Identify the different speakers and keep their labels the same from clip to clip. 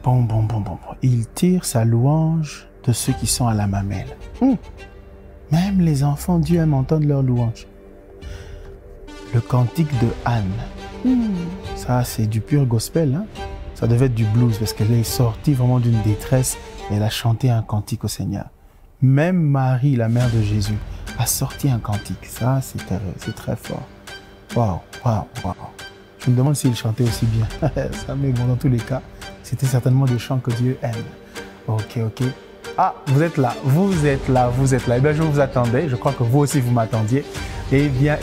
Speaker 1: Bon, bon, bon, bon, bon. Il tire sa louange de ceux qui sont à la mamelle. Même les enfants, Dieu aime entendre leur louange. Le cantique de Anne. Ça, c'est du pur gospel. Hein? Ça devait être du blues parce qu'elle est sortie vraiment d'une détresse et elle a chanté un cantique au Seigneur. Même Marie, la mère de Jésus, a sorti un cantique. Ça, c'est très fort. Waouh, waouh, waouh. Je me demande s'il chantait aussi bien. Ça, mais bon, dans tous les cas, c'était certainement des chants que Dieu aime. Ok, ok. Ah, vous êtes là, vous êtes là, vous êtes là. Eh bien, je vous attendais. Je crois que vous aussi, vous m'attendiez. Eh bien,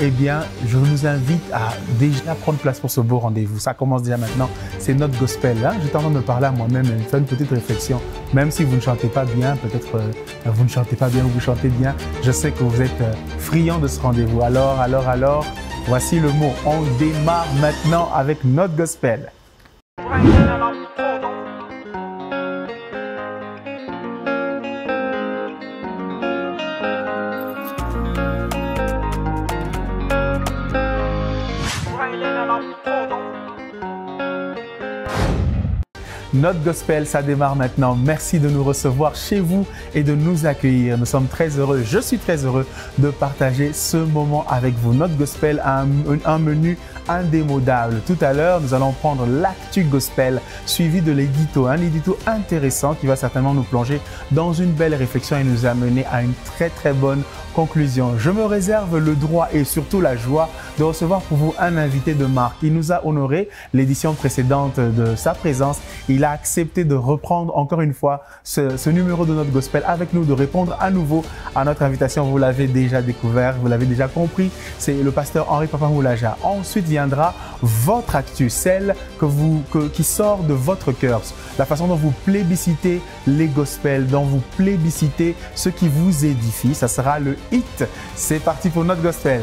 Speaker 1: je vous invite à déjà prendre place pour ce beau rendez-vous. Ça commence déjà maintenant. C'est notre gospel. Hein? J'étais en train de me parler à moi-même et faire une petite réflexion. Même si vous ne chantez pas bien, peut-être vous ne chantez pas bien ou vous chantez bien, je sais que vous êtes friands de ce rendez-vous. Alors, voici le mot. On démarre maintenant avec notre gospel. Notre gospel, ça démarre maintenant. Merci de nous recevoir chez vous et de nous accueillir. Nous sommes très heureux, je suis très heureux de partager ce moment avec vous. Notre gospel a un menu indémodable. Tout à l'heure, nous allons prendre l'actu gospel suivi de l'édito. Un édito intéressant qui va certainement nous plonger dans une belle réflexion et nous amener à une très très bonne conclusion. Je me réserve le droit et surtout la joie de recevoir pour vous un invité de marque. Il nous a honoré l'édition précédente de sa présence. Il a accepté de reprendre encore une fois ce numéro de notre gospel avec nous, de répondre à nouveau à notre invitation. Vous l'avez déjà découvert, vous l'avez déjà compris. C'est le pasteur Henri Papa Moulaja. Ensuite viendra votre actu, celle qui sort de votre cœur. La façon dont vous plébiscitez les gospels, dont vous plébiscitez ce qui vous édifie. Ça sera le hit. C'est parti pour notre gospel.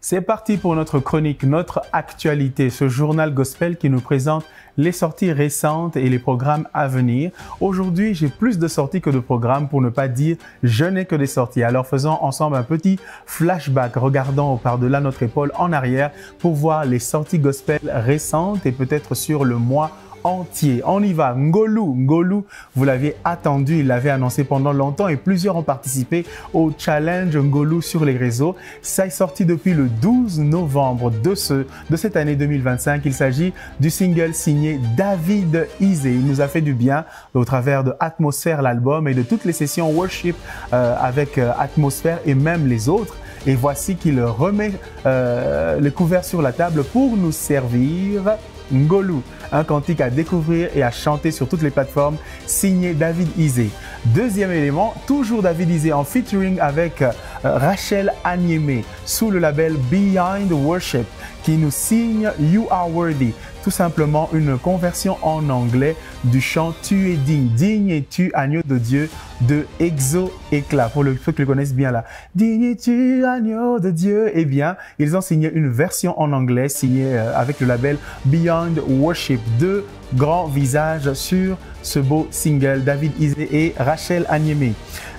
Speaker 1: C'est parti pour notre chronique, notre actualité, ce journal gospel qui nous présente les sorties récentes et les programmes à venir. Aujourd'hui, j'ai plus de sorties que de programmes, pour ne pas dire je n'ai que des sorties. Alors faisons ensemble un petit flashback, regardons par-delà notre épaule en arrière pour voir les sorties gospel récentes et peut-être sur le mois entier. On y va. Ngolou, vous l'aviez attendu, il l'avait annoncé pendant longtemps et plusieurs ont participé au challenge Ngolou sur les réseaux. Ça est sorti depuis le 12 novembre de cette année 2025. Il s'agit du single signé David Isé. Il nous a fait du bien au travers de Atmosphère, l'album, et de toutes les sessions worship avec Atmosphère et même les autres. Et voici qu'il remet les couverts sur la table pour nous servir Ngolou, un cantique à découvrir et à chanter sur toutes les plateformes, signé David Isé. Deuxième élément, toujours David Isé en featuring avec Rachel Anyeme sous le label Behind Worship qui nous signe You Are Worthy. Tout simplement une conversion en anglais du chant Tu es digne, digne es-tu agneau de Dieu de Exo Éclat. Pour ceux qui le connaissent bien là, digne es-tu agneau de Dieu. Eh bien, ils ont signé une version en anglais signée avec le label Beyond Worship. Deux grands visages sur ce beau single, David Isé et Rachel Anyeme.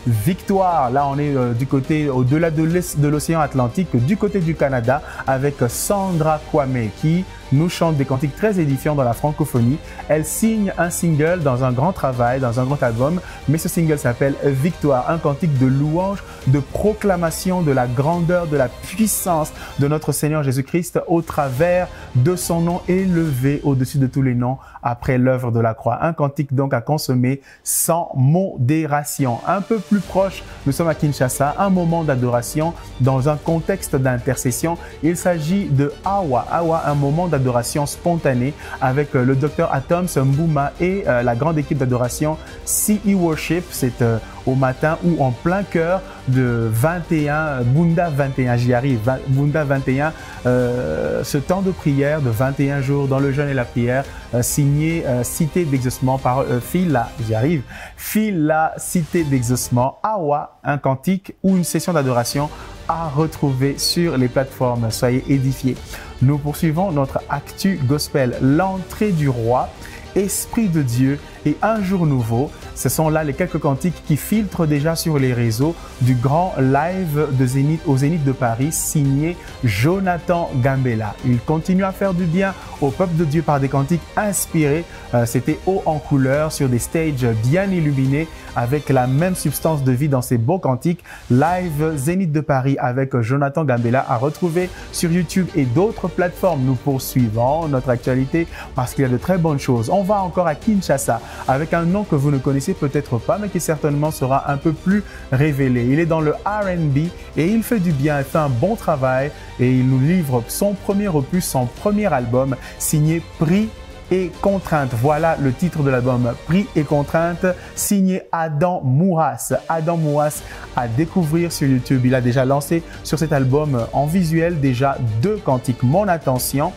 Speaker 1: Victoire, là on est du côté au-delà de l'océan Atlantique, du côté du Canada, avec Sandra Kwame qui nous chante des cantiques très édifiants dans la francophonie. Elle signe un single dans un grand travail, dans un grand album, mais ce single s'appelle Victoire, un cantique de louange, de proclamation de la grandeur, de la puissance de notre Seigneur Jésus-Christ au travers de son nom élevé au-dessus de tous les noms après l'œuvre de la croix. Un cantique donc à consommer sans modération. Un peu plus proche, nous sommes à Kinshasa, un moment d'adoration dans un contexte d'intercession. Il s'agit de Awa, un moment d'adoration spontanée avec le Dr Atoms Mbouma et la grande équipe d'adoration CE Worship. C'est au matin ou en plein cœur de 21, Bunda 21, j'y arrive, Bunda 21, ce temps de prière de 21 jours dans le jeûne et la prière, signé Cité d'Exaucement par Fila, j'y arrive, Fila Cité d'Exaucement, Awa, un cantique ou une session d'adoration à retrouver sur les plateformes. Soyez édifiés. Nous poursuivons notre actu gospel, l'entrée du roi, Esprit de Dieu et Un jour nouveau. Ce sont là les quelques cantiques qui filtrent déjà sur les réseaux du grand live de Zénith au Zénith de Paris, signé Jonathan Gambella. Il continue à faire du bien au peuple de Dieu par des cantiques inspirés. C'était haut en couleur sur des stages bien illuminés avec la même substance de vie dans ces beaux cantiques. Live Zénith de Paris avec Jonathan Gambella à retrouver sur YouTube et d'autres plateformes. Nous poursuivons notre actualité parce qu'il y a de très bonnes choses. On va encore à Kinshasa avec un nom que vous ne connaissez peut-être pas mais qui certainement sera un peu plus révélé. Il est dans le R&B et il fait du bien, il fait un bon travail et il nous livre son premier opus, son premier album signé Prix et Contrainte. Voilà le titre de l'album, Prix et Contrainte, signé Adam Mouras. Adam Mouras à découvrir sur YouTube. Il a déjà lancé sur cet album en visuel déjà 2 cantiques, Mon Attention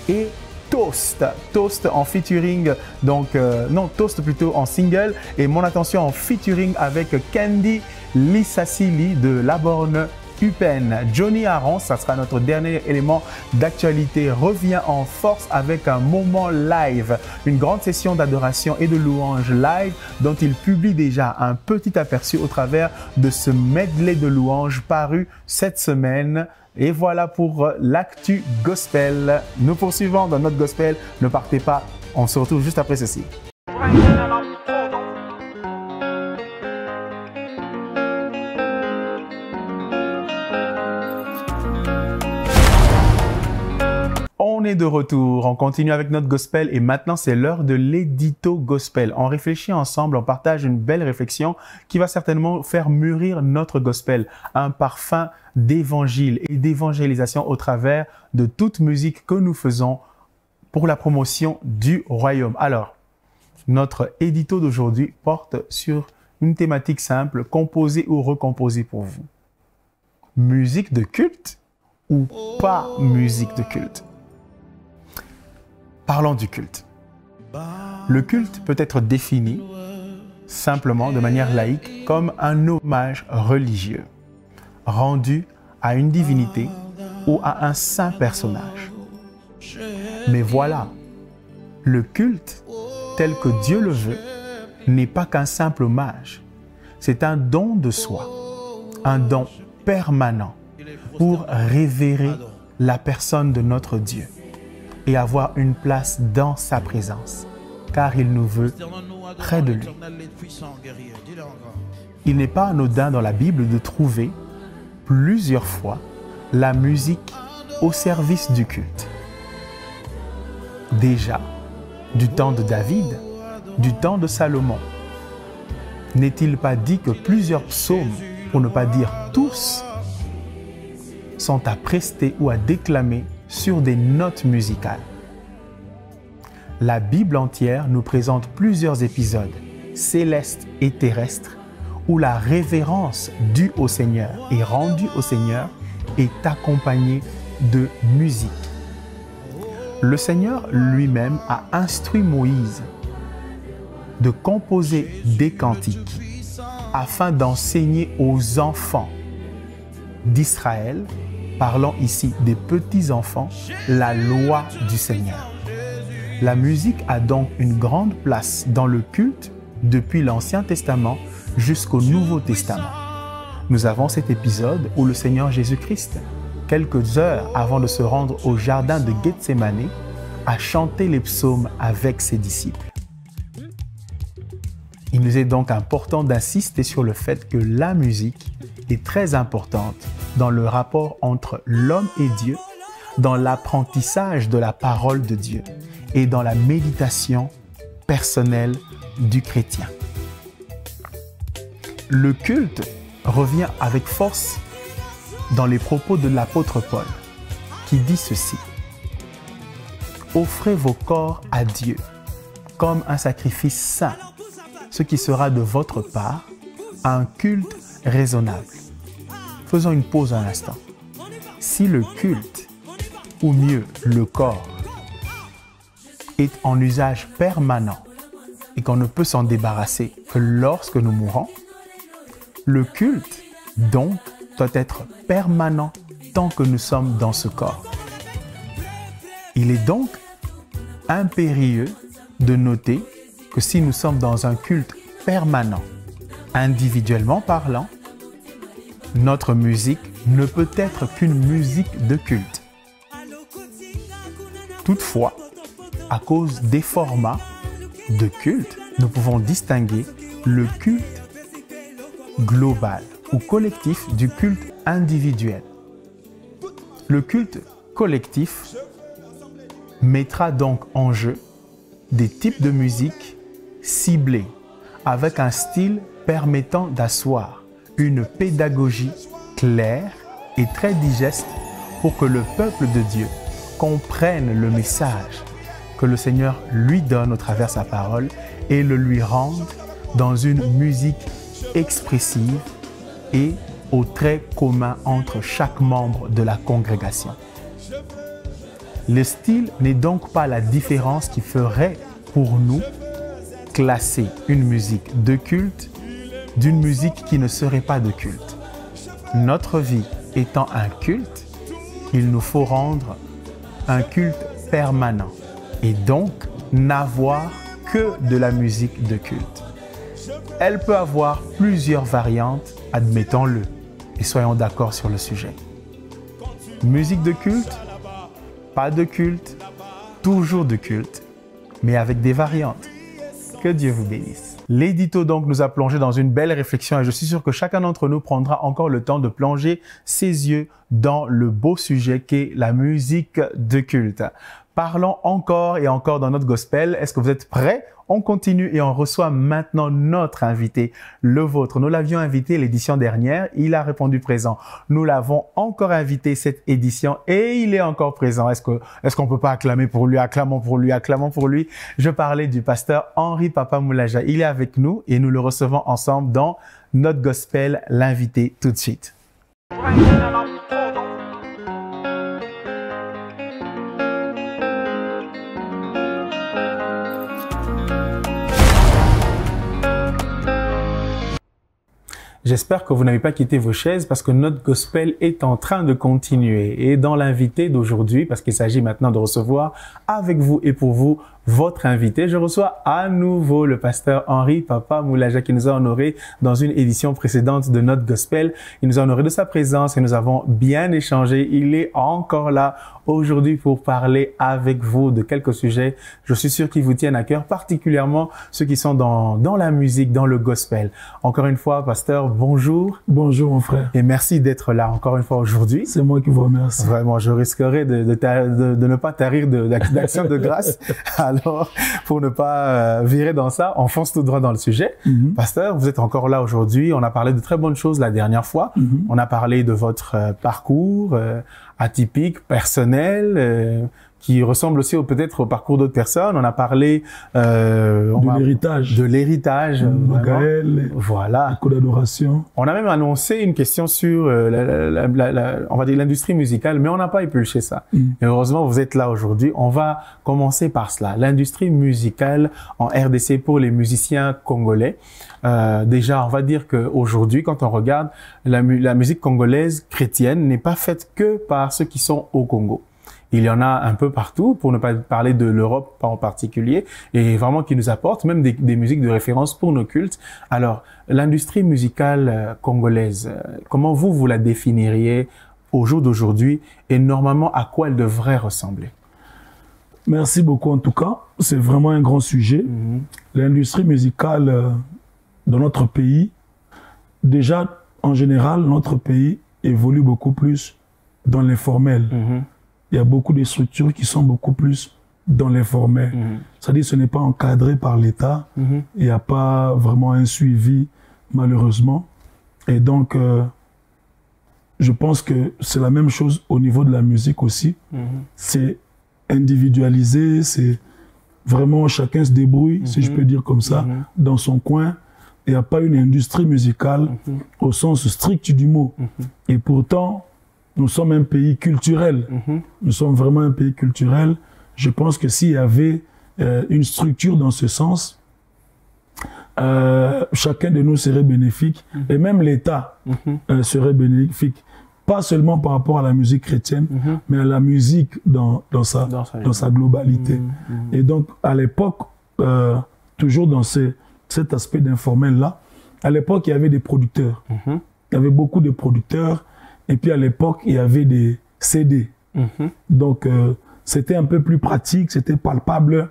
Speaker 1: et Toast. Toast en featuring, donc non, Toast plutôt en single et Mon Attention en featuring avec Candy Lissassili de La Borne Upen. Johnny Aaron, ça sera notre dernier élément d'actualité, revient en force avec un moment live, une grande session d'adoration et de louange live dont il publie déjà un petit aperçu au travers de ce medley de louanges paru cette semaine. Et voilà pour l'actu gospel. Nous poursuivons dans notre gospel. Ne partez pas, on se retrouve juste après ceci. On est de retour, on continue avec notre gospel et maintenant c'est l'heure de l'édito gospel. On réfléchit ensemble, on partage une belle réflexion qui va certainement faire mûrir notre gospel. Un parfum d'évangile et d'évangélisation au travers de toute musique que nous faisons pour la promotion du royaume. Alors, notre édito d'aujourd'hui porte sur une thématique simple, composer ou recomposer pour vous. Musique de culte ou pas musique de culte? Parlons du culte. Le culte peut être défini simplement de manière laïque comme un hommage religieux rendu à une divinité ou à un saint personnage. Mais voilà, le culte tel que Dieu le veut n'est pas qu'un simple hommage. C'est un don de soi, un don permanent pour révérer la personne de notre Dieu et avoir une place dans sa présence, car il nous veut près de lui. Il n'est pas anodin dans la Bible de trouver plusieurs fois la musique au service du culte. Déjà, du temps de David, du temps de Salomon, n'est-il pas dit que plusieurs psaumes, pour ne pas dire tous, sont à prester ou à déclamer sur des notes musicales? La Bible entière nous présente plusieurs épisodes, célestes et terrestres, où la révérence due au Seigneur et rendue au Seigneur est accompagnée de musique. Le Seigneur lui-même a instruit Moïse de composer des cantiques afin d'enseigner aux enfants d'Israël, parlons ici des petits-enfants, la loi du Seigneur. La musique a donc une grande place dans le culte depuis l'Ancien Testament jusqu'au Nouveau Testament. Nous avons cet épisode où le Seigneur Jésus-Christ, quelques heures avant de se rendre au jardin de Gethsémani, a chanté les psaumes avec ses disciples. Il nous est donc important d'insister sur le fait que la musique est très importante dans le rapport entre l'homme et Dieu, dans l'apprentissage de la parole de Dieu et dans la méditation personnelle du chrétien. Le culte revient avec force dans les propos de l'apôtre Paul, qui dit ceci: « Offrez vos corps à Dieu comme un sacrifice saint, ce qui sera de votre part un culte raisonnable. » Faisons une pause un instant. Si le culte, ou mieux le corps, est en usage permanent et qu'on ne peut s'en débarrasser que lorsque nous mourons, le culte, donc, doit être permanent tant que nous sommes dans ce corps. Il est donc impérieux de noter que si nous sommes dans un culte permanent, individuellement parlant, notre musique ne peut être qu'une musique de culte. Toutefois, à cause des formats de culte, nous pouvons distinguer le culte global ou collectif du culte individuel. Le culte collectif mettra donc en jeu des types de musique ciblés avec un style permettant d'asseoir une pédagogie claire et très digeste pour que le peuple de Dieu comprenne le message que le Seigneur lui donne au travers de sa parole et le lui rende dans une musique expressive et au trait commun entre chaque membre de la congrégation. Le style n'est donc pas la différence qui ferait pour nous classer une musique de culte d'une musique qui ne serait pas de culte. Notre vie étant un culte, il nous faut rendre un culte permanent et donc n'avoir que de la musique de culte. Elle peut avoir plusieurs variantes, admettons-le, et soyons d'accord sur le sujet. Musique de culte, pas de culte, toujours de culte, mais avec des variantes. Que Dieu vous bénisse. L'édito donc nous a plongé dans une belle réflexion et je suis sûr que chacun d'entre nous prendra encore le temps de plonger ses yeux dans le beau sujet qu'est la musique de culte. Parlons encore et encore dans notre gospel. Est-ce que vous êtes prêts? On continue et on reçoit maintenant notre invité, le vôtre. Nous l'avions invité l'édition dernière, il a répondu présent. Nous l'avons encore invité cette édition et il est encore présent. Est-ce qu'on peut pas acclamer pour lui? Acclamons pour lui, acclamons pour lui. Je parlais du pasteur Henri Papa Moulaja. Il est avec nous et nous le recevons ensemble dans notre gospel, l'invité tout de suite. J'espère que vous n'avez pas quitté vos chaises parce que notre gospel est en train de continuer. Et dans l'invité d'aujourd'hui, parce qu'il s'agit maintenant de recevoir avec vous et pour vous votre invité, je reçois à nouveau le pasteur Henri Papa Moulaja qui nous a honorés dans une édition précédente de notre gospel. Il nous a honorés de sa présence et nous avons bien échangé. Il est encore là aujourd'hui pour parler avec vous de quelques sujets. Je suis sûr qu'ils vous tiennent à cœur, particulièrement ceux qui sont dans la musique, dans le gospel. Encore une fois, pasteur, bonjour.
Speaker 2: Bonjour mon frère.
Speaker 1: Et merci d'être là encore une fois aujourd'hui.
Speaker 2: C'est moi qui vous remercie.
Speaker 1: Vraiment, je risquerais de ne pas tarir d'action de grâce. Alors, pour ne pas virer dans ça, on fonce tout droit dans le sujet. Pasteur, vous êtes encore là aujourd'hui. On a parlé de très bonnes choses la dernière fois. On a parlé de votre parcours atypique, personnel, qui ressemble aussi peut-être au parcours d'autres personnes. On a parlé
Speaker 2: de l'héritage.
Speaker 1: De l'héritage.
Speaker 2: Gaël,
Speaker 1: voilà.
Speaker 2: Écho d'adoration.
Speaker 1: On a même annoncé une question sur on va dire l'industrie musicale, mais on n'a pas épluché ça. Et heureusement, vous êtes là aujourd'hui. On va commencer par cela. L'industrie musicale en RDC pour les musiciens congolais. Déjà, on va dire qu'aujourd'hui, quand on regarde, la musique congolaise chrétienne n'est pas faite que par ceux qui sont au Congo. Il y en a un peu partout, pour ne pas parler de l'Europe en particulier, et vraiment qui nous apportent même des musiques de référence pour nos cultes. Alors, l'industrie musicale congolaise, comment vous la définiriez au jour d'aujourd'hui et normalement à quoi elle devrait ressembler?
Speaker 2: Merci beaucoup en tout cas. C'est vraiment un grand sujet. L'industrie musicale dans notre pays, déjà en général, notre pays évolue beaucoup plus dans l'informel. Il y a beaucoup de structures qui sont beaucoup plus dans l'informel. C'est-à-dire que ce n'est pas encadré par l'État. Il n'y a pas vraiment un suivi, malheureusement. Et donc, je pense que c'est la même chose au niveau de la musique aussi. C'est individualisé, c'est vraiment chacun se débrouille, si je peux dire comme ça, dans son coin. Il n'y a pas une industrie musicale au sens strict du mot. Et pourtant, nous sommes un pays culturel. Nous sommes vraiment un pays culturel. Je pense que s'il y avait une structure dans ce sens, chacun de nous serait bénéfique. Et même l'État serait bénéfique. Pas seulement par rapport à la musique chrétienne, mais à la musique dans sa globalité. Et donc, à l'époque, toujours dans cet aspect d'informel-là. À l'époque, il y avait des producteurs. Il y avait beaucoup de producteurs. Et puis, à l'époque, il y avait des CD. Donc, c'était un peu plus pratique, c'était palpable.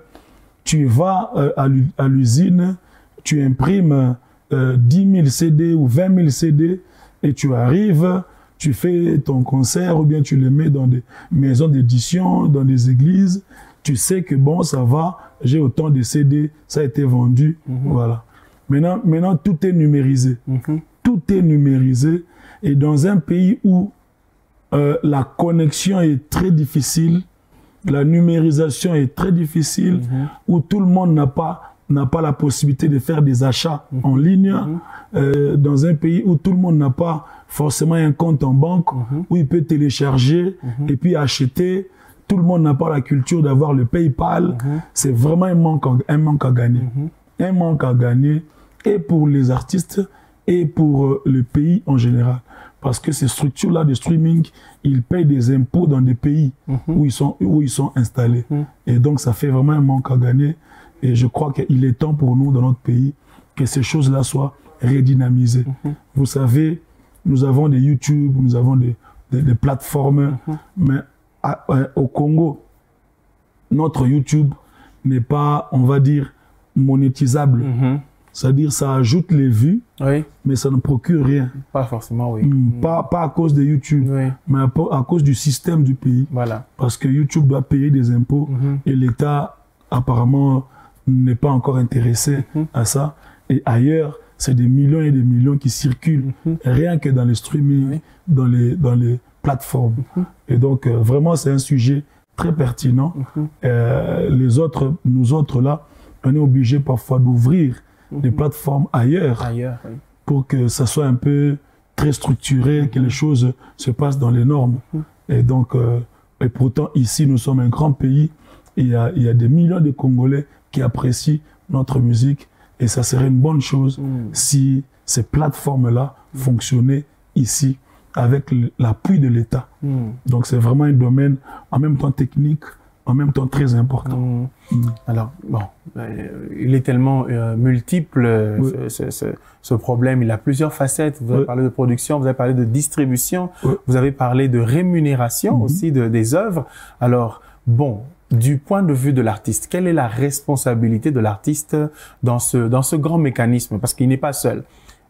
Speaker 2: Tu vas à l'usine, tu imprimes 10 000 CD ou 20 000 CD et tu arrives, tu fais ton concert ou bien tu le mets dans des maisons d'édition, dans des églises. Tu sais que bon, ça va, j'ai autant de CD, ça a été vendu. Voilà. Maintenant, tout est numérisé. Tout est numérisé. Et dans un pays où la connexion est très difficile, la numérisation est très difficile, où tout le monde n'a pas la possibilité de faire des achats en ligne, dans un pays où tout le monde n'a pas forcément un compte en banque, où il peut télécharger et puis acheter. Tout le monde n'a pas la culture d'avoir le PayPal. C'est vraiment un manque à gagner. Un manque à gagner, et pour les artistes, et pour le pays en général. Parce que ces structures-là de streaming, ils payent des impôts dans des pays où ils sont installés. Et donc, ça fait vraiment un manque à gagner. Et je crois qu'il est temps pour nous, dans notre pays, que ces choses-là soient redynamisées. Vous savez, nous avons des YouTube, nous avons des plateformes, mais au Congo, notre YouTube n'est pas, on va dire, monétisable. C'est-à-dire, ça ajoute les vues, mais ça ne procure rien.
Speaker 1: Pas forcément, oui.
Speaker 2: Pas à cause de YouTube, mais à cause du système du pays.
Speaker 1: Voilà.
Speaker 2: Parce que YouTube doit payer des impôts et l'État, apparemment, n'est pas encore intéressé à ça. Et ailleurs, c'est des millions et des millions qui circulent, rien que dans les streaming, dans les plateformes. Et donc, vraiment, c'est un sujet très pertinent. Nous autres, là, on est obligés parfois d'ouvrir des plateformes ailleurs pour que ça soit un peu très structuré, que les choses se passent dans les normes. Et donc, et pourtant, ici, nous sommes un grand pays. Il y a des millions de Congolais qui apprécient notre musique. Et ça serait une bonne chose si ces plateformes-là fonctionnaient ici avec l'appui de l'État. Donc, c'est vraiment un domaine en même temps technique, en même temps très important.
Speaker 1: Alors, bon, il est tellement multiple, ce problème. Il a plusieurs facettes. Vous avez parlé de production, vous avez parlé de distribution, vous avez parlé de rémunération aussi des œuvres. Alors, bon, du point de vue de l'artiste, quelle est la responsabilité de l'artiste dans ce grand mécanisme? Parce qu'il n'est pas seul.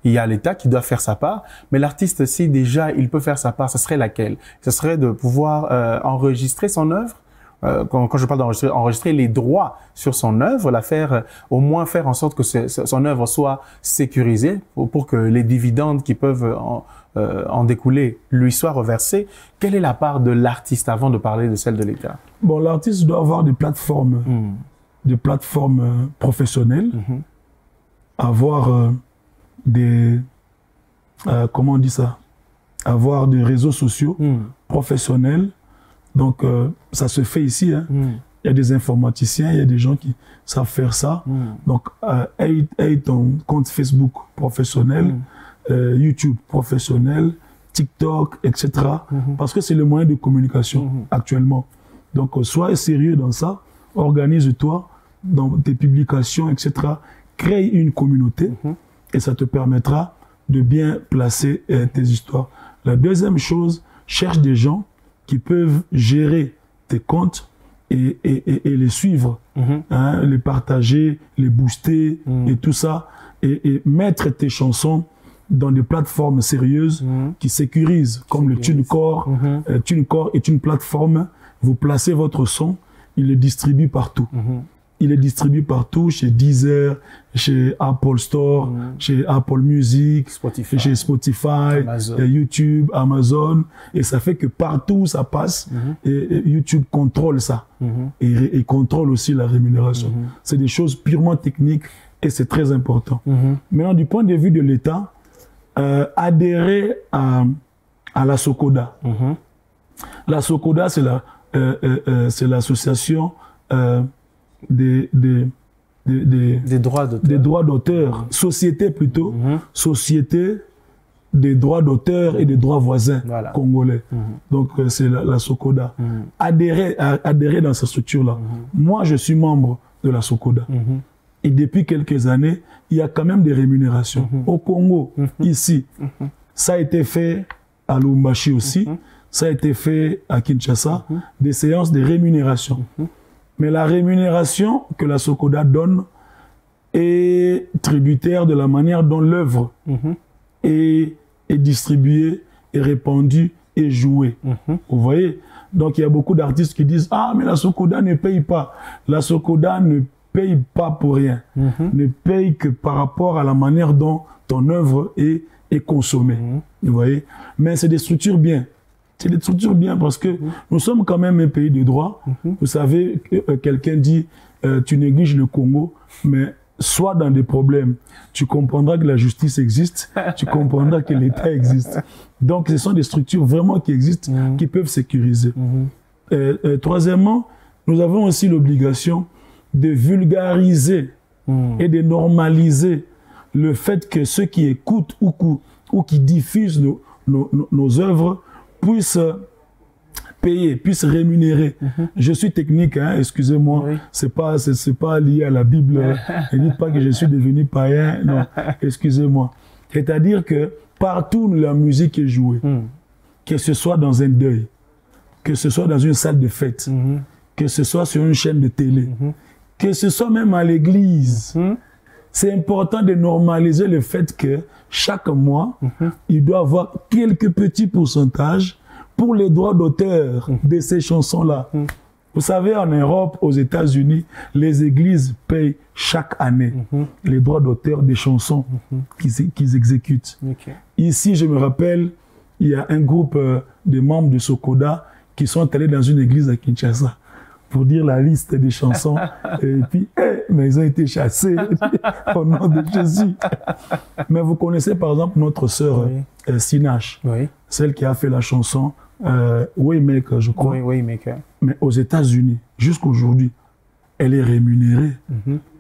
Speaker 1: Il y a l'État qui doit faire sa part, mais l'artiste, si déjà il peut faire sa part, ce serait laquelle? Ce serait de pouvoir enregistrer son œuvre. Quand je parle d'enregistrer, enregistrer les droits sur son œuvre, au moins faire en sorte que son œuvre soit sécurisée pour que les dividendes qui peuvent en découler lui soient reversés. Quelle est la part de l'artiste avant de parler de celle de l'État? Bon,
Speaker 2: l'artiste doit avoir des plateformes professionnelles, avoir comment on dit ça? Avoir des réseaux sociaux professionnels. Donc, ça se fait ici. Il y a des informaticiens, il y a des gens qui savent faire ça. Donc, aie ton compte Facebook professionnel, YouTube professionnel, TikTok, etc. Parce que c'est le moyen de communication actuellement. Donc, sois sérieux dans ça. Organise-toi dans tes publications, etc. Crée une communauté et ça te permettra de bien placer tes histoires. La deuxième chose, cherche des gens qui peuvent gérer tes comptes et les suivre, les partager, les booster et tout ça, et mettre tes chansons dans des plateformes sérieuses qui sécurisent, comme le TuneCore. TuneCore est une plateforme, vous placez votre son, il est distribué partout. Il est distribué partout, chez Deezer, chez Apple Store, chez Apple Music, chez Spotify, YouTube, Amazon. Et ça fait que partout où ça passe, et YouTube contrôle ça. Et contrôle aussi la rémunération. C'est des choses purement techniques et c'est très important. Maintenant, du point de vue de l'État, adhérer à la SOCODA. La SOCODA, c'est l'association des droits d'auteur, société plutôt, société des droits d'auteur et des droits voisins congolais. Donc c'est la SOCODA. Adhérer dans cette structure-là. Moi, je suis membre de la SOCODA. Et depuis quelques années, il y a quand même des rémunérations. Au Congo, ici, ça a été fait à Lubumbashi aussi, ça a été fait à Kinshasa, des séances de rémunération. Mais la rémunération que la Socoda donne est tributaire de la manière dont l'œuvre est distribuée, est répandue et jouée. Vous voyez? Donc il y a beaucoup d'artistes qui disent « Ah, mais la Socoda ne paye pas ». La Socoda ne paye pas pour rien, ne paye que par rapport à la manière dont ton œuvre est consommée. Vous voyez? Mais c'est des structures bien. C'est des structures bien parce que nous sommes quand même un pays de droit. Vous savez, quelqu'un dit tu négliges le Congo, mais soit dans des problèmes, tu comprendras que la justice existe, tu comprendras que l'État existe. Donc, ce sont des structures vraiment qui existent, qui peuvent sécuriser. Troisièmement, nous avons aussi l'obligation de vulgariser et de normaliser le fait que ceux qui écoutent ou qui diffusent nos œuvres puissent payer, puissent rémunérer. Je suis technique, hein, excusez-moi, c'est pas lié à la Bible. Ne dites pas que je suis devenu païen, non, excusez-moi. C'est-à-dire que partout où la musique est jouée, que ce soit dans un deuil, que ce soit dans une salle de fête, que ce soit sur une chaîne de télé, que ce soit même à l'église, c'est important de normaliser le fait que chaque mois, il doit avoir quelques petits pourcentages pour les droits d'auteur de ces chansons-là. Vous savez, en Europe, aux États-Unis, les églises payent chaque année les droits d'auteur des chansons qu'ils exécutent. Ici, je me rappelle, il y a un groupe de membres de Socoda qui sont allés dans une église à Kinshasa pour dire la liste des chansons. Et puis, mais ils ont été chassés au nom de Jésus. Mais vous connaissez par exemple notre sœur Sinache, celle qui a fait la chanson Waymaker, je crois.
Speaker 1: Waymaker.
Speaker 2: Mais aux États-Unis, jusqu'aujourd'hui, elle est rémunérée.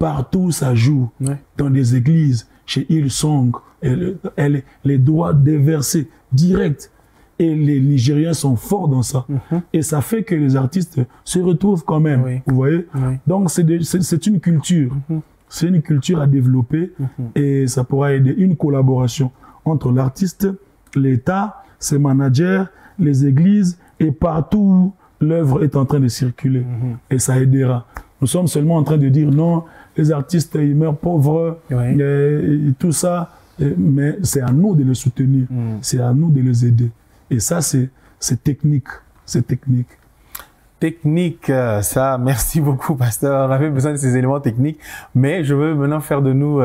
Speaker 2: Partout où ça joue, dans des églises, chez Hillsong, les droits déversés direct. Et les Nigériens sont forts dans ça. Et ça fait que les artistes se retrouvent quand même. Vous voyez? Donc, c'est une culture. C'est une culture à développer. Et ça pourra aider une collaboration entre l'artiste, l'État, ses managers, les églises et partout où l'œuvre est en train de circuler. Et ça aidera. Nous sommes seulement en train de dire non, les artistes, ils meurent pauvres, et tout ça. Mais c'est à nous de les soutenir. C'est à nous de les aider. Et ça, c'est technique. C'est technique.
Speaker 1: Technique, ça, merci beaucoup, pasteur. On avait besoin de ces éléments techniques, mais je veux maintenant faire de nous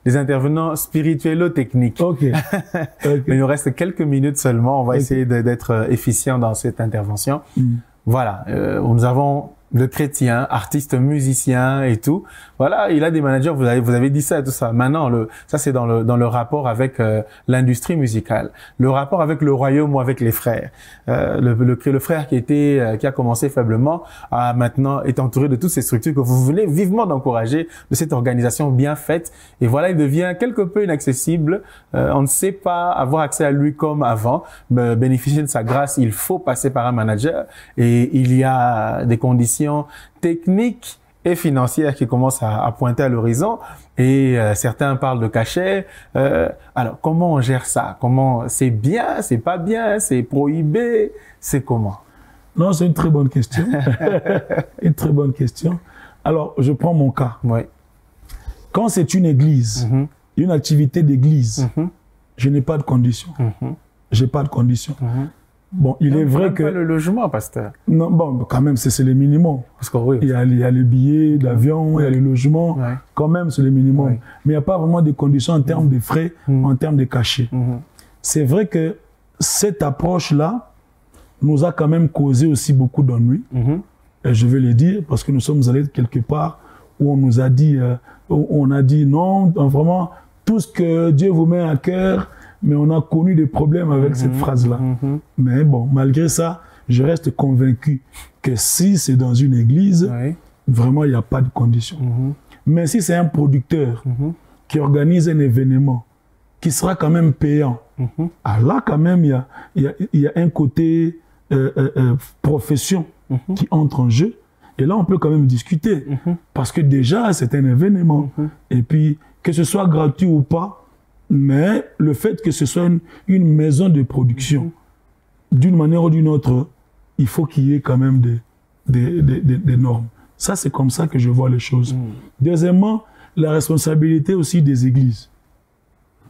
Speaker 1: des intervenants spirituello-techniques.
Speaker 2: Ok.
Speaker 1: Mais il nous reste quelques minutes seulement. On va essayer d'être efficient dans cette intervention. Voilà, nous avons le chrétien, artiste, musicien et tout. Voilà, il a des managers, vous avez dit ça et tout ça. Maintenant, ça c'est dans le rapport avec l'industrie musicale. Le rapport avec le royaume ou avec les frères. Le frère qui a commencé faiblement, maintenant est entouré de toutes ces structures que vous venez vivement d'encourager, de cette organisation bien faite. Et voilà, il devient quelque peu inaccessible. On ne sait pas avoir accès à lui comme avant. Bénéficier de sa grâce, il faut passer par un manager. Et il y a des conditions techniques et financières qui commencent à pointer à l'horizon et certains parlent de cachet. Alors, comment on gère ça? Comment c'est bien, c'est pas bien, c'est prohibé, c'est comment?
Speaker 2: Non, c'est une très bonne question. Une très bonne question. Alors, je prends mon cas. Quand c'est une église, une activité d'église, je n'ai pas de conditions. J'ai pas de conditions. Bon, il est vrai que...
Speaker 1: Pas le logement, pasteur.
Speaker 2: Non, bon, quand même, c'est le minimum.
Speaker 1: Parce que, oui,
Speaker 2: il y a les billets d'avion, il y a les logements. Quand même, c'est le minimum. Mais il n'y a pas vraiment de conditions en termes de frais, en termes de cachets. C'est vrai que cette approche-là nous a quand même causé aussi beaucoup d'ennuis. Et je vais le dire, parce que nous sommes allés quelque part où on nous a dit, non, vraiment, tout ce que Dieu vous met à cœur, mais on a connu des problèmes avec cette phrase-là. Mais bon, malgré ça, je reste convaincu que si c'est dans une église, vraiment, il n'y a pas de condition. Mais si c'est un producteur qui organise un événement qui sera quand même payant, là, quand même, il y a un côté profession qui entre en jeu. Et là, on peut quand même discuter. Parce que déjà, c'est un événement. Et puis, que ce soit gratuit ou pas, mais le fait que ce soit une maison de production, d'une manière ou d'une autre, il faut qu'il y ait quand même des normes. Ça, c'est comme ça que je vois les choses. Deuxièmement, la responsabilité aussi des églises,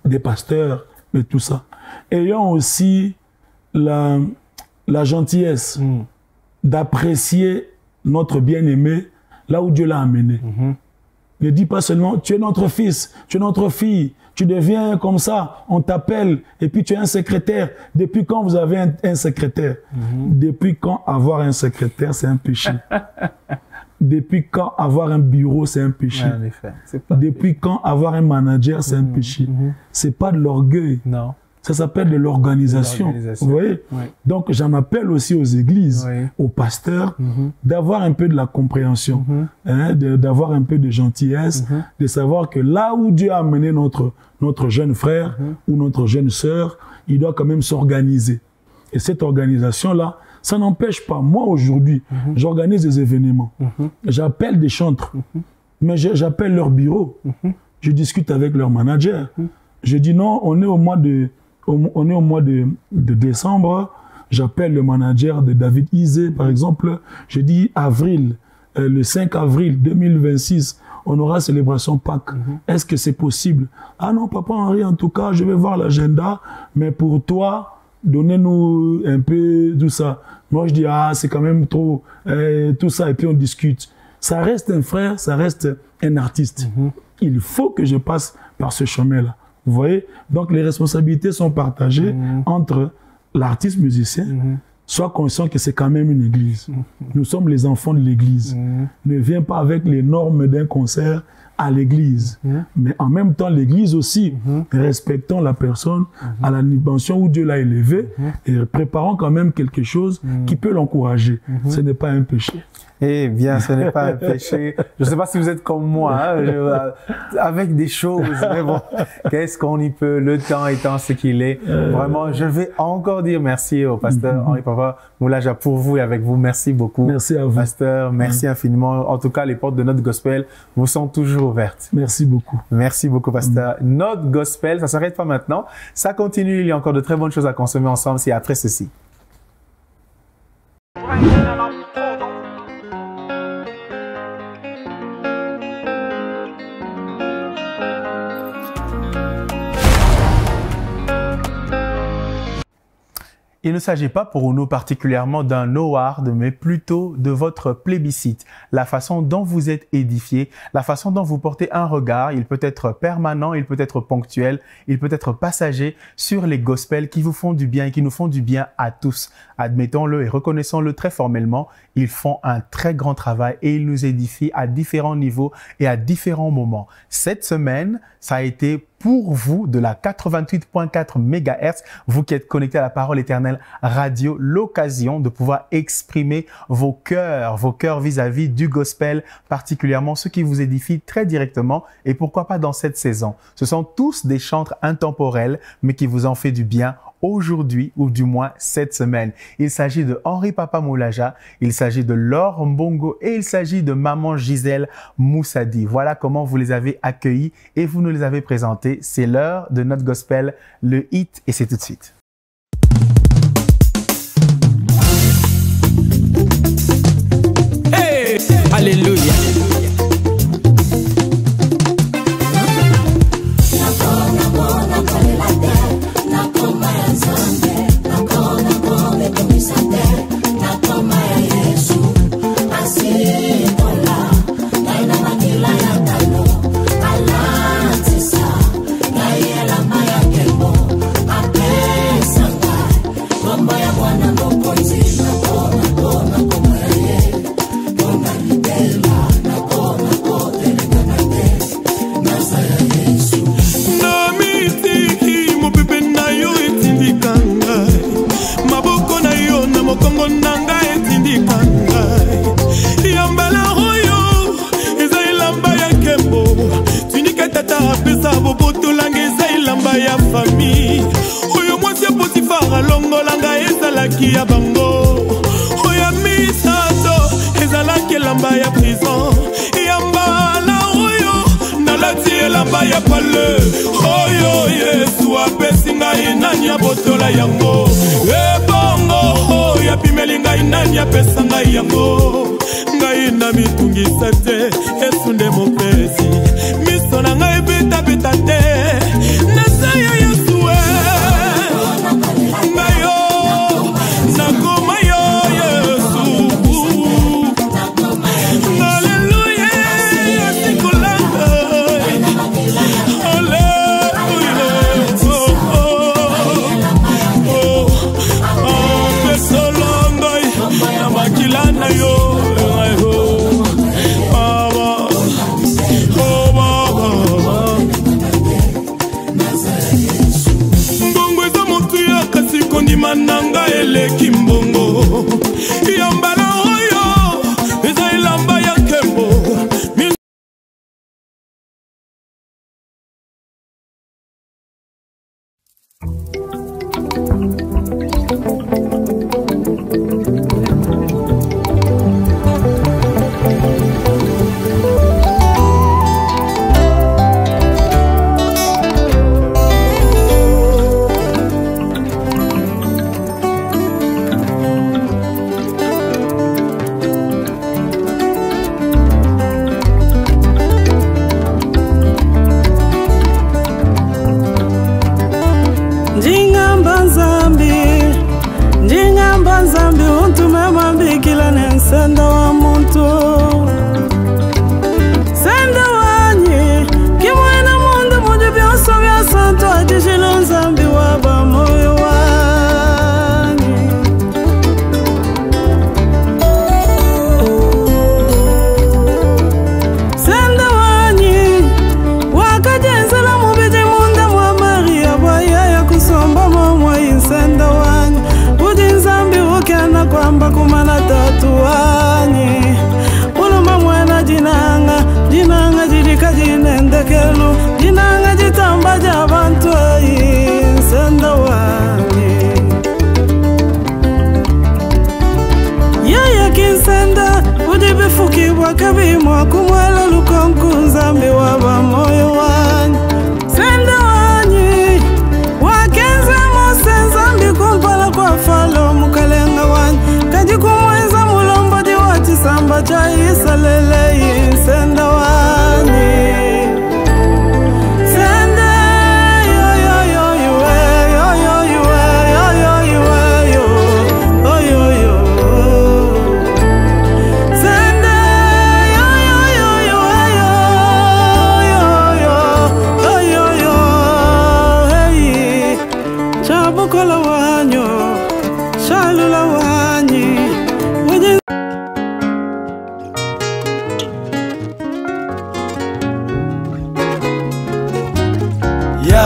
Speaker 2: des pasteurs, et tout ça. Ayant aussi la gentillesse d'apprécier notre bien-aimé là où Dieu l'a amené. Ne dis pas seulement, tu es notre fils, tu es notre fille, tu deviens comme ça, on t'appelle, et puis tu es un secrétaire. Depuis quand vous avez un secrétaire? Depuis quand avoir un secrétaire, c'est un péché? Depuis quand avoir un bureau, c'est un péché?
Speaker 1: Ouais, en effet.
Speaker 2: Depuis quand avoir un manager, c'est un péché? C'est pas de l'orgueil.
Speaker 1: Non.
Speaker 2: Ça s'appelle de l'organisation. Vous voyez? Donc, j'en appelle aussi aux églises, aux pasteurs, d'avoir un peu de la compréhension, d'avoir un peu de gentillesse, de savoir que là où Dieu a amené notre jeune frère ou notre jeune sœur, il doit quand même s'organiser. Et cette organisation-là, ça n'empêche pas. Moi, aujourd'hui, j'organise des événements. J'appelle des chantres, mais j'appelle leur bureau. Je discute avec leur manager. Je dis non, on est au mois de décembre. J'appelle le manager de David Isé, par exemple. Je dis avril, le 5 avril 2026, on aura célébration Pâques. Est-ce que c'est possible? Ah non, Papa Henri, en tout cas, je vais voir l'agenda, mais pour toi, donnez-nous un peu tout ça. Moi, je dis, ah, c'est quand même trop, tout ça, et puis on discute. Ça reste un frère, ça reste un artiste. Il faut que je passe par ce chemin-là. Vous voyez? Donc, les responsabilités sont partagées entre l'artiste musicien, soit conscient que c'est quand même une église. Nous sommes les enfants de l'église. Ne viens pas avec les normes d'un concert à l'église. Mais en même temps, l'église aussi, respectons la personne à la dimension où Dieu l'a élevé et préparons quand même quelque chose qui peut l'encourager. Ce n'est pas un péché.
Speaker 1: Eh bien, ce n'est pas un péché. Je ne sais pas si vous êtes comme moi, hein, avec des choses, mais bon, qu'est-ce qu'on y peut, le temps étant ce qu'il est. Vraiment, je vais encore dire merci au pasteur Henri Papa Moulaja pour vous et avec vous. Merci beaucoup.
Speaker 2: Merci à vous.
Speaker 1: Pasteur, merci infiniment. En tout cas, les portes de notre gospel vous sont toujours ouvertes.
Speaker 2: Merci beaucoup.
Speaker 1: Merci beaucoup, pasteur. Notre gospel, ça ne s'arrête pas maintenant. Ça continue. Il y a encore de très bonnes choses à consommer ensemble. C'est après ceci. Il ne s'agit pas pour nous particulièrement d'un award, mais plutôt de votre plébiscite. La façon dont vous êtes édifié, la façon dont vous portez un regard, il peut être permanent, il peut être ponctuel, il peut être passager sur les gospels qui vous font du bien et qui nous font du bien à tous. Admettons-le et reconnaissons-le très formellement, ils font un très grand travail et ils nous édifient à différents niveaux et à différents moments. Cette semaine, ça a été pour vous de la 88.4 MHz, vous qui êtes connectés à la Parole Éternelle Radio, l'occasion de pouvoir exprimer vos cœurs vis-à-vis du gospel, particulièrement ceux qui vous édifient très directement et pourquoi pas dans cette saison. Ce sont tous des chantres intemporels, mais qui vous en fait du bien aujourd'hui ou du moins cette semaine. Il s'agit de Henri Papa Moulaja, il s'agit de Laure Mbongo et il s'agit de Maman Gisèle Moussadi. Voilà comment vous les avez accueillis et vous nous les avez présentés. C'est l'heure de notre gospel, le hit, et c'est tout de suite.
Speaker 3: Hey! Alléluia! elamba ya prison yamba na oyo nalati elamba ya pale oyo Yesu apesi ngai nani abotola yango ebongo ya pimeli ngai nani apesa ngai yango ngai na mitungisa te Yesu nde mopesi miso na ngai beta beta te nasa ya Yesu ngayo nakoma yo Yesu haleluya sikulanga haleluya pesolonga na makilana yo mananga eleki mbongo yambala oyo eza elamba ya kembo senda wa muntu senda wanyi kimwena mundu muju byoso bya santo atishilo nzambi waba moyo wanyi senda wanyi wakajenzela mubiji munda mwa Maria bwaya ya kusomba momwa insenda wanyi uji nzambi ukena kwamba kumana tatuanyi uluma mwena jinanga jirika jinendekelu jinanga jitamba jabantu senda wanyi yaya kinsenda ujibifukibwa kabimwa kumwela lukonku nzambi waba moyo wanyi senda wanyi wakenze mose nzambi kumpala kwa falo mukalenga wanyi kaji kumweza mulombo diwati samba cha isalele senda wanyi senda yo yo yo yo yo yo yo yo yo yo yo yo senda yo yo yo yo yo yo yo yo hey chabukola wanyo shalula wanyi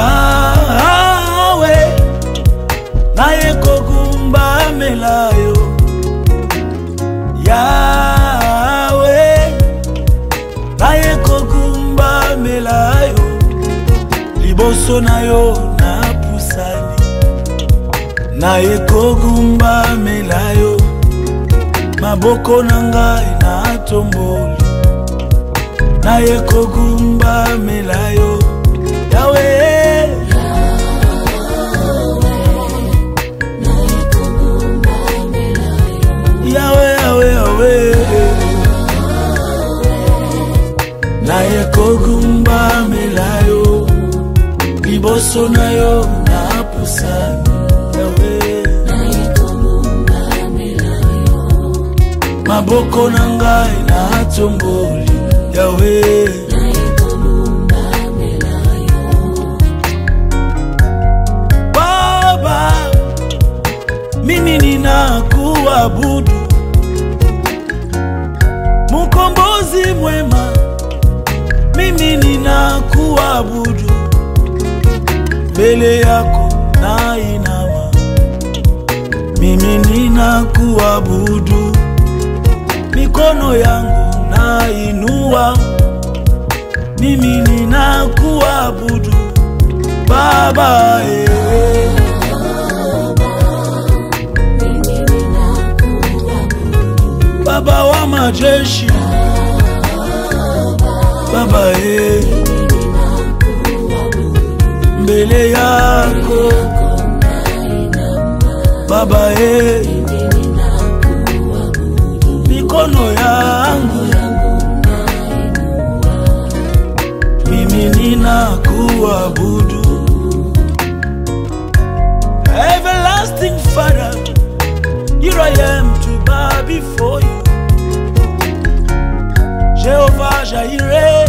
Speaker 4: Yawe naye kogumba melayo Yawe naye kogumba melayo liboso nayo na pusani naye kogumba melayo maboko nangai na tomboli naye kogumba melayo Yawe Yawe Yawe Yawe naye kogumba melayo liboso nayo na pusani Yawe naye kogumba melayo maboko nangai na tomboli Yawe mimi ninakuabudu Mukombozi mwema mimi ninakuabudu mbele yako na inama mimi ninakuabudu mikono yangu na inua mimi ninakuabudu Baba Baba wa majeshi baba e mbele yako baba e mikono yangu mimi ninakuabudu. Everlasting Father, here I am to bow before you. Jehovah Jireh,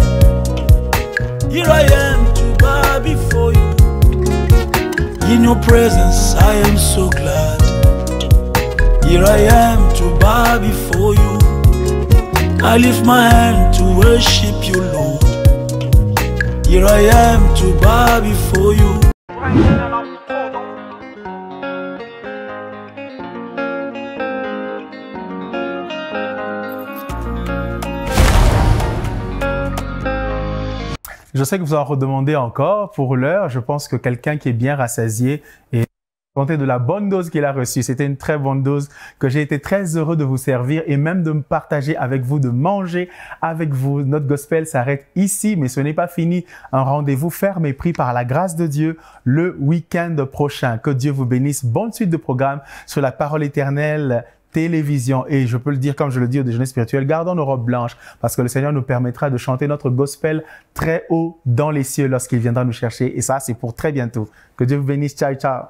Speaker 4: here I am to bow before you. In your presence I am so glad. Here I am to bow before you. I lift my hand to worship you, Lord. Here I am to bow before you.
Speaker 1: Je sais que vous en redemandez encore. Pour l'heure, je pense que quelqu'un qui est bien rassasié et comptez de la bonne dose qu'il a reçue. C'était une très bonne dose que j'ai été très heureux de vous servir et même de me partager avec vous, de manger avec vous. Notre gospel s'arrête ici, mais ce n'est pas fini. Un rendez-vous ferme et pris par la grâce de Dieu le week-end prochain. Que Dieu vous bénisse. Bonne suite de programme sur la parole éternelle télévision. Et je peux le dire comme je le dis au déjeuner spirituel, gardons nos robes blanches parce que le Seigneur nous permettra de chanter notre gospel très haut dans les cieux lorsqu'il viendra nous chercher. Et ça, c'est pour très bientôt. Que Dieu vous bénisse. Ciao, ciao.